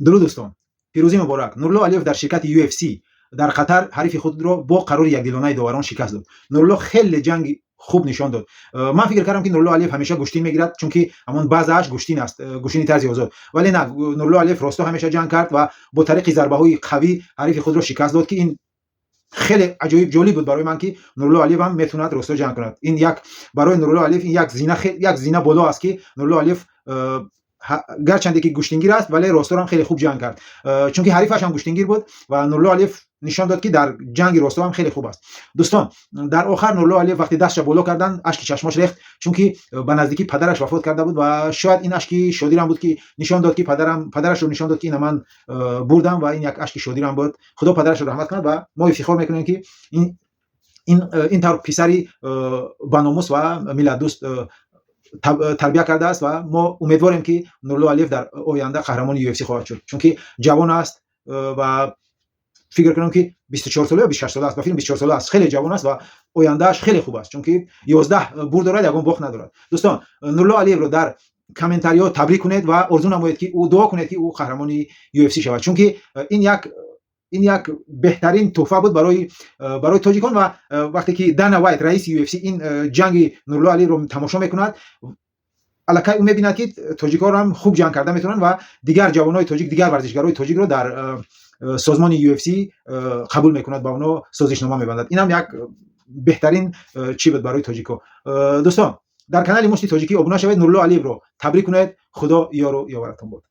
درود دوستان، پیروزی مبارک. نورالله علیف در شرکت UFC در قطر حریف خود را با قرار یکدیلانه داوران شکست داد. نورالله خیلی جنگ خوب نشان داد. من فکر کردم که نورالله علیف همیشه گشتین میگیرد، چون که همون بازش گشتین است، گشتین طرز آزاد. ولی نه، نورالله علیف راستا همیشه جنگ کرد و با طریق ضربه های قوی حریف خود را شکست داد که این خیلی عجیب جالب بود برای من که نورالله علیف هم میتوند راستا جنگ کند. این یک برای نورالله علیف این یک زینه بالا است که نورالله علیف گرچنده که گوشتینگیر است ولی راستا هم خیلی خوب جنگ کرد، چون که حریفش هم گوشتینگیر بود و نورالله علیف نشان داد که در جنگ راستا هم خیلی خوب است. دوستان، در آخر نورالله علیف وقتی دستش بالا کردن اشک چشماش ریخت، چون که به نزدیکی پدرش وفات کرده بود و شاید این اشک شادی هم بود که نشان داد که پدرش رو نشان داد که اینا من بردم و این یک اشک شادی هم بود. خدا پدرش رو رحمت کنه و ما افتخار میکنیم که این طور پسری با ناموس و ملت دوست تربیت کرده است و ما امیدواریم که نورالله علیف در آینده قهرمان UFC خواهد شد، چون که جوان است و فکر کنم که 24 ساله یا 28 ساله است. با فیلم 24 ساله است، خیلی جوان است و آیندهش خیلی خوب است، چون که 11 برد دارد، یگان باخت ندارد. دوستان، نورالله علیف رو در کامنت‌ها تبریک کنید و آرزو نمایید که او دعا کنید که او قهرمان UFC شود، چون که این یک بهترین تحفه بود برای تاجیکان. و وقتی که دانا وایت رئیس UFC این جنگ نورالله علیف رو تماشا میکند، الکی او میبیند که تاجیک‌ها هم خوب جنگ کرده میتونن و دیگر جوانای تاجیک، دیگر ورزشکارای تاجیک رو در سازمان UFC قبول میکند، با اونا سازشنامه میبندد. این هم یک بهترین چی بود برای تاجیک‌ها. دوستان، در کانال مشتی تاجیکی ابونه شوید، نورالله علیف رو تبریک کنید. خدا یار و یاورتان باد.